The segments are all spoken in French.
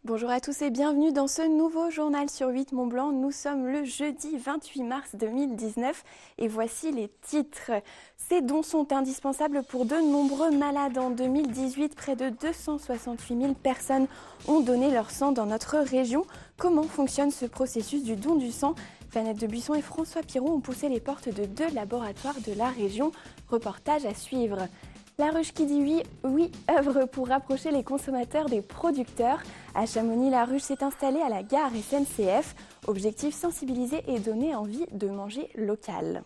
Bonjour à tous et bienvenue dans ce nouveau journal sur 8 Mont-Blanc. Nous sommes le jeudi 28 mars 2019 et voici les titres. Ces dons sont indispensables pour de nombreux malades. En 2018, près de 268 000 personnes ont donné leur sang dans notre région. Comment fonctionne ce processus du don du sang ? Vanette de Buisson et François Piron ont poussé les portes de 2 laboratoires de la région. Reportage à suivre. La Ruche qui dit oui œuvre pour rapprocher les consommateurs des producteurs. À Chamonix, la Ruche s'est installée à la gare SNCF. Objectif, sensibiliser et donner envie de manger local.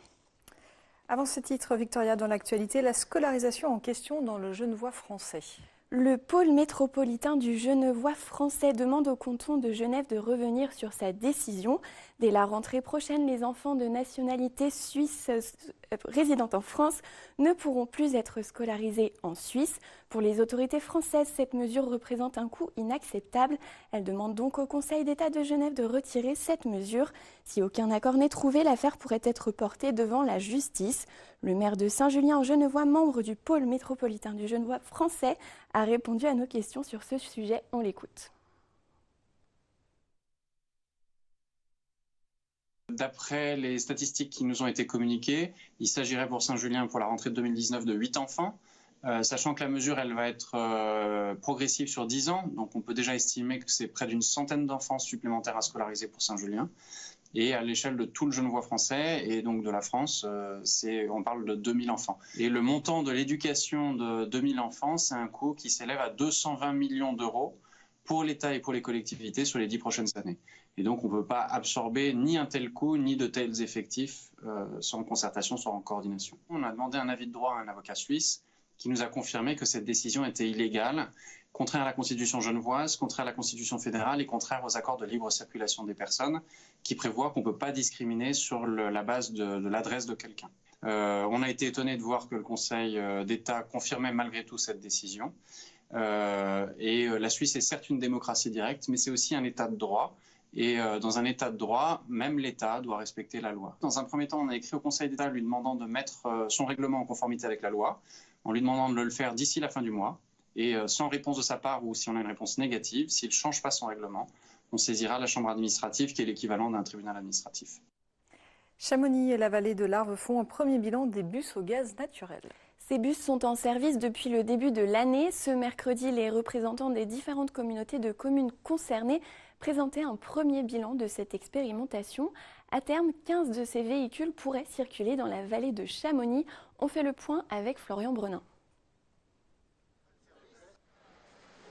Avant ce titre, Victoria, dans l'actualité, la scolarisation en question dans le Genevois français. Le pôle métropolitain du Genevois français demande au canton de Genève de revenir sur sa décision. Dès la rentrée prochaine, les enfants de nationalité suisse résidant en France ne pourront plus être scolarisés en Suisse. Pour les autorités françaises, cette mesure représente un coût inacceptable. Elle demande donc au Conseil d'État de Genève de retirer cette mesure. Si aucun accord n'est trouvé, l'affaire pourrait être portée devant la justice. Le maire de Saint-Julien-en-Genevois, membre du pôle métropolitain du Genevois français, a répondu à nos questions sur ce sujet. On l'écoute. D'après les statistiques qui nous ont été communiquées, il s'agirait pour Saint-Julien pour la rentrée de 2019 de 8 enfants, sachant que la mesure elle va être progressive sur 10 ans, donc on peut déjà estimer que c'est près d'une centaine d'enfants supplémentaires à scolariser pour Saint-Julien. Et à l'échelle de tout le Genevois français et donc de la France, on parle de 2000 enfants. Et le montant de l'éducation de 2000 enfants, c'est un coût qui s'élève à 220 millions d'euros pour l'État et pour les collectivités sur les 10 prochaines années. Et donc on ne peut pas absorber ni un tel coût, ni de tels effectifs sans concertation, sans coordination. On a demandé un avis de droit à un avocat suisse qui nous a confirmé que cette décision était illégale, contraire à la Constitution genevoise, contraire à la Constitution fédérale et contraire aux accords de libre circulation des personnes qui prévoient qu'on ne peut pas discriminer sur la base de l'adresse de quelqu'un. On a été étonné de voir que le Conseil d'État confirmait malgré tout cette décision. La Suisse est certes une démocratie directe, mais c'est aussi un État de droit. Et dans un État de droit, même l'État doit respecter la loi. Dans un premier temps, on a écrit au Conseil d'État lui demandant de mettre son règlement en conformité avec la loi, en lui demandant de le faire d'ici la fin du mois. Et sans réponse de sa part ou si on a une réponse négative, s'il ne change pas son règlement, on saisira la chambre administrative qui est l'équivalent d'un tribunal administratif. Chamonix et la vallée de l'Arve font un premier bilan des bus au gaz naturel. Ces bus sont en service depuis le début de l'année. Ce mercredi, les représentants des différentes communautés de communes concernées présentaient un premier bilan de cette expérimentation. À terme, 15 de ces véhicules pourraient circuler dans la vallée de Chamonix. On fait le point avec Florian Brenin.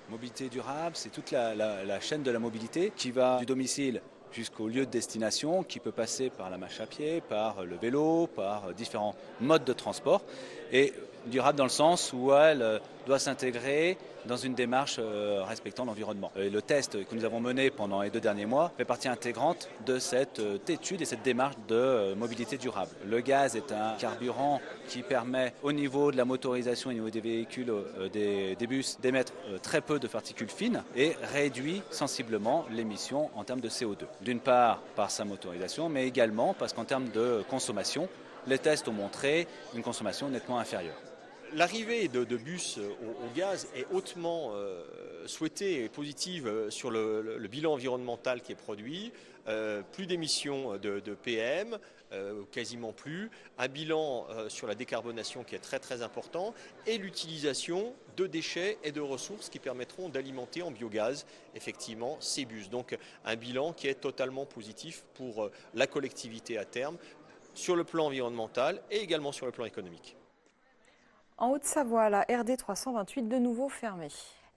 Mobilité durable, c'est toute la chaîne de la mobilité qui va du domicile jusqu'au lieu de destination, qui peut passer par la marche à pied, par le vélo, par différents modes de transport. Et durable dans le sens où elle doit s'intégrer dans une démarche respectant l'environnement. Et le test que nous avons mené pendant les 2 derniers mois fait partie intégrante de cette étude et cette démarche de mobilité durable. Le gaz est un carburant qui permet au niveau de la motorisation, au niveau des véhicules, des bus, d'émettre très peu de particules fines et réduit sensiblement l'émission en termes de CO2. D'une part par sa motorisation, mais également parce qu'en termes de consommation, les tests ont montré une consommation nettement inférieure. L'arrivée de bus au gaz est hautement souhaitée et positive sur le bilan environnemental qui est produit. Plus d'émissions de PM, quasiment plus. Un bilan sur la décarbonation qui est très très important. Et l'utilisation de déchets et de ressources qui permettront d'alimenter en biogaz effectivement ces bus. Donc un bilan qui est totalement positif pour la collectivité à terme sur le plan environnemental et également sur le plan économique. En Haute-Savoie, la RD 328 de nouveau fermée.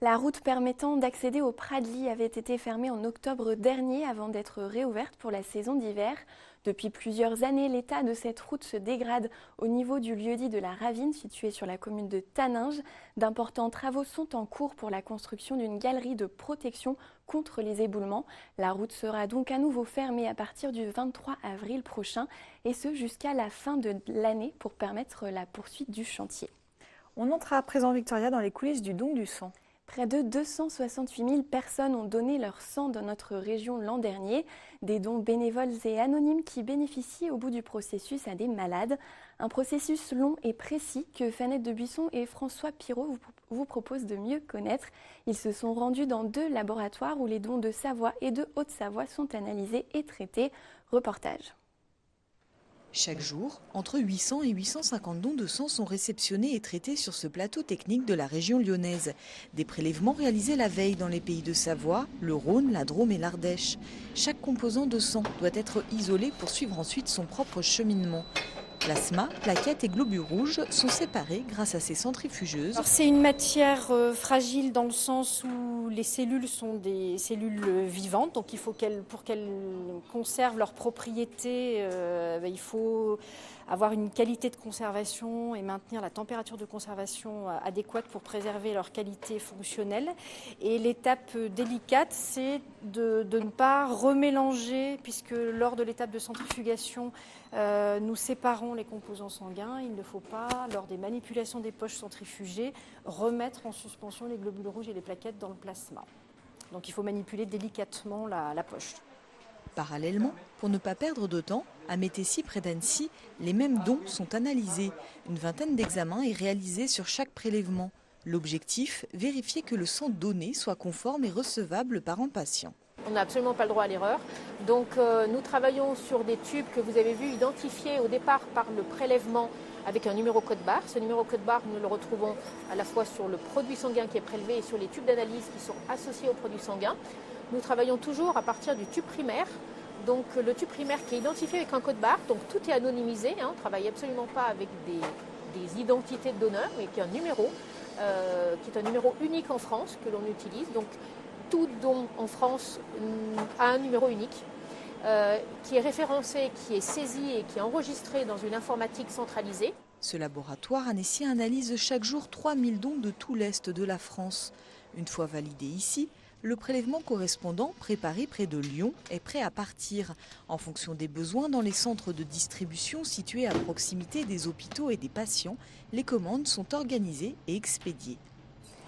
La route permettant d'accéder au Pradly avait été fermée en octobre dernier avant d'être réouverte pour la saison d'hiver. Depuis plusieurs années, l'état de cette route se dégrade au niveau du lieu-dit de la Ravine, situé sur la commune de Taninges. D'importants travaux sont en cours pour la construction d'une galerie de protection contre les éboulements. La route sera donc à nouveau fermée à partir du 23 avril prochain, et ce jusqu'à la fin de l'année pour permettre la poursuite du chantier. On entre à présent, Victoria, dans les coulisses du don du sang. Près de 268 000 personnes ont donné leur sang dans notre région l'an dernier. Des dons bénévoles et anonymes qui bénéficient au bout du processus à des malades. Un processus long et précis que Fanette Debuisson et François Pirot vous proposent de mieux connaître. Ils se sont rendus dans 2 laboratoires où les dons de Savoie et de Haute-Savoie sont analysés et traités. Reportage. Chaque jour, entre 800 et 850 dons de sang sont réceptionnés et traités sur ce plateau technique de la région lyonnaise. Des prélèvements réalisés la veille dans les pays de Savoie, le Rhône, la Drôme et l'Ardèche. Chaque composant de sang doit être isolé pour suivre ensuite son propre cheminement. Plasma, plaquettes et globules rouges sont séparés grâce à ces centrifugeuses. C'est une matière fragile dans le sens où les cellules sont des cellules vivantes, donc il faut pour qu'elles conservent leurs propriétés, il faut avoir une qualité de conservation et maintenir la température de conservation adéquate pour préserver leur qualité fonctionnelle. Et l'étape délicate, c'est de ne pas remélanger, puisque lors de l'étape de centrifugation, nous séparons les composants sanguins. Il ne faut pas, lors des manipulations des poches centrifugées, remettre en suspension les globules rouges et les plaquettes dans le plasma. Donc il faut manipuler délicatement la poche. Parallèlement, pour ne pas perdre de temps, à Métessy, près d'Annecy, les mêmes dons sont analysés. Une vingtaine d'examens est réalisée sur chaque prélèvement. L'objectif, vérifier que le sang donné soit conforme et recevable par un patient. On n'a absolument pas le droit à l'erreur. Donc nous travaillons sur des tubes que vous avez vus identifiés au départ par le prélèvement avec un numéro code barre. Ce numéro code barre, nous le retrouvons à la fois sur le produit sanguin qui est prélevé et sur les tubes d'analyse qui sont associés au produit sanguin. Nous travaillons toujours à partir du tube primaire. Donc le tube primaire qui est identifié avec un code barre, donc tout est anonymisé. On ne travaille absolument pas avec des identités de donneurs, mais qui est un numéro, qui est un numéro unique en France que l'on utilise. Donc tout don en France a un numéro unique qui est référencé, qui est saisi et qui est enregistré dans une informatique centralisée. Ce laboratoire annécien analyse chaque jour 3000 dons de tout l'Est de la France. Une fois validé ici, le prélèvement correspondant, préparé près de Lyon, est prêt à partir. En fonction des besoins dans les centres de distribution situés à proximité des hôpitaux et des patients, les commandes sont organisées et expédiées.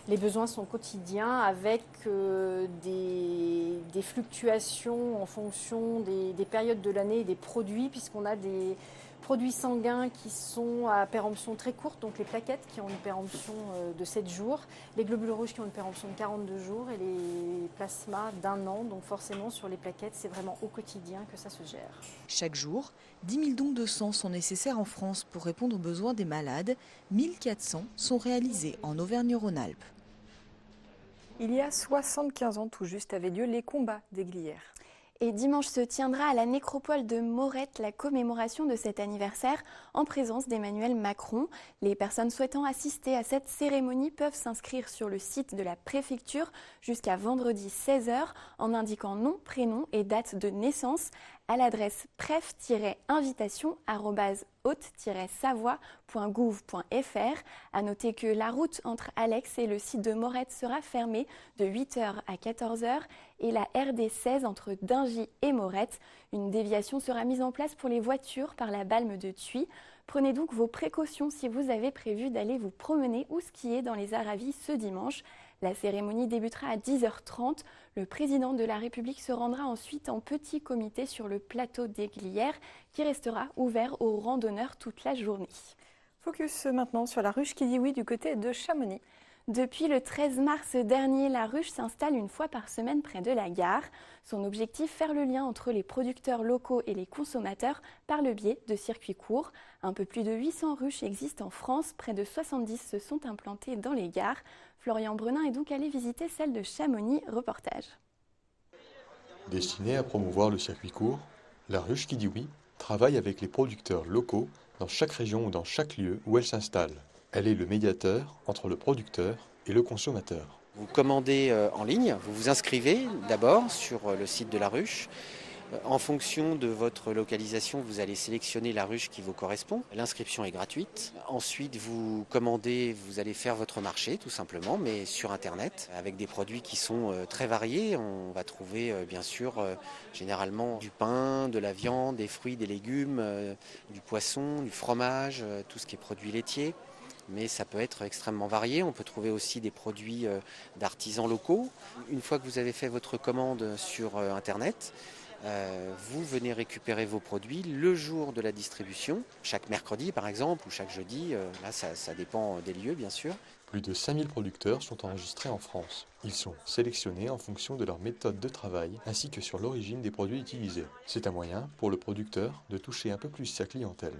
Les besoins sont quotidiens avec des fluctuations en fonction des périodes de l'année et des produits, puisqu'on a des produits sanguins qui sont à péremption très courte, donc les plaquettes qui ont une péremption de 7 jours, les globules rouges qui ont une péremption de 42 jours et les plasmas d'1 an. Donc forcément sur les plaquettes, c'est vraiment au quotidien que ça se gère. Chaque jour, 10 000 dons de sang sont nécessaires en France pour répondre aux besoins des malades. 1400 sont réalisés en Auvergne-Rhône-Alpes. Il y a 75 ans tout juste avaient lieu les combats des Glières. Et dimanche se tiendra à la nécropole de Morette la commémoration de cet anniversaire en présence d'Emmanuel Macron. Les personnes souhaitant assister à cette cérémonie peuvent s'inscrire sur le site de la préfecture jusqu'à vendredi 16h en indiquant nom, prénom et date de naissance à l'adresse pref-invitation@haute-savoie.gouv.fr. À noter que la route entre Alex et le site de Morette sera fermée de 8h à 14h et la RD 16 entre Dingy et Morette. Une déviation sera mise en place pour les voitures par la Balme de Thuy. Prenez donc vos précautions si vous avez prévu d'aller vous promener ou skier dans les Aravis ce dimanche. La cérémonie débutera à 10h30. Le président de la République se rendra ensuite en petit comité sur le plateau des Glières qui restera ouvert aux randonneurs toute la journée. Focus maintenant sur la ruche qui dit oui du côté de Chamonix. Depuis le 13 mars dernier, la ruche s'installe une fois par semaine près de la gare. Son objectif, faire le lien entre les producteurs locaux et les consommateurs par le biais de circuits courts. Un peu plus de 800 ruches existent en France, près de 70 se sont implantées dans les gares. Florian Brenin est donc allé visiter celle de Chamonix. Reportage. Destinée à promouvoir le circuit court, la ruche qui dit oui travaille avec les producteurs locaux dans chaque région ou dans chaque lieu où elle s'installe. Elle est le médiateur entre le producteur et le consommateur. Vous commandez en ligne, vous vous inscrivez d'abord sur le site de la ruche. En fonction de votre localisation, vous allez sélectionner la ruche qui vous correspond. L'inscription est gratuite. Ensuite, vous commandez, vous allez faire votre marché tout simplement, mais sur Internet, avec des produits qui sont très variés. On va trouver bien sûr généralement du pain, de la viande, des fruits, des légumes, du poisson, du fromage, tout ce qui est produits laitiers. mais ça peut être extrêmement varié. On peut trouver aussi des produits d'artisans locaux. Une fois que vous avez fait votre commande sur Internet, vous venez récupérer vos produits le jour de la distribution, chaque mercredi par exemple, ou chaque jeudi, là ça dépend des lieux bien sûr. Plus de 5000 producteurs sont enregistrés en France. Ils sont sélectionnés en fonction de leur méthode de travail ainsi que sur l'origine des produits utilisés. C'est un moyen pour le producteur de toucher un peu plus sa clientèle.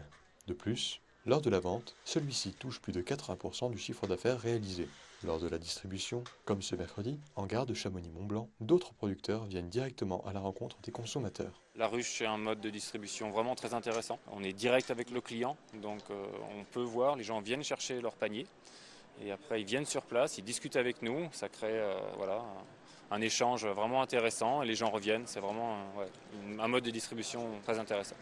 De plus, lors de la vente, celui-ci touche plus de 80% du chiffre d'affaires réalisé. Lors de la distribution, comme ce mercredi, en gare de Chamonix-Mont-Blanc, d'autres producteurs viennent directement à la rencontre des consommateurs. La ruche, c'est un mode de distribution vraiment très intéressant. On est direct avec le client, donc on peut voir, les gens viennent chercher leur panier. Et après, ils viennent sur place, ils discutent avec nous. Ça crée un échange vraiment intéressant et les gens reviennent. C'est vraiment un mode de distribution très intéressant.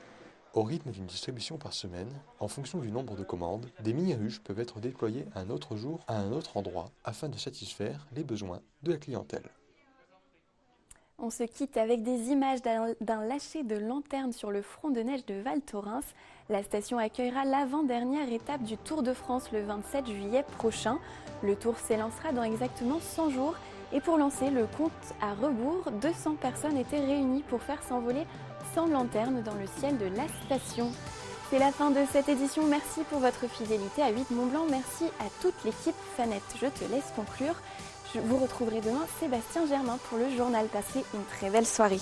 Au rythme d'une distribution par semaine, en fonction du nombre de commandes, des mini-ruches peuvent être déployées un autre jour à un autre endroit afin de satisfaire les besoins de la clientèle. On se quitte avec des images d'un lâcher de lanterne sur le front de neige de Val Thorens. La station accueillera l'avant-dernière étape du Tour de France le 27 juillet prochain. Le tour s'élancera dans exactement 100 jours. Et pour lancer le compte à rebours, 200 personnes étaient réunies pour faire s'envoler 100 lanternes dans le ciel de la station. C'est la fin de cette édition. merci pour votre fidélité à 8 Mont-Blanc. Merci à toute l'équipe Fanette. Je te laisse conclure. Vous retrouverez demain Sébastien Germain pour le journal. Passez une très belle soirée.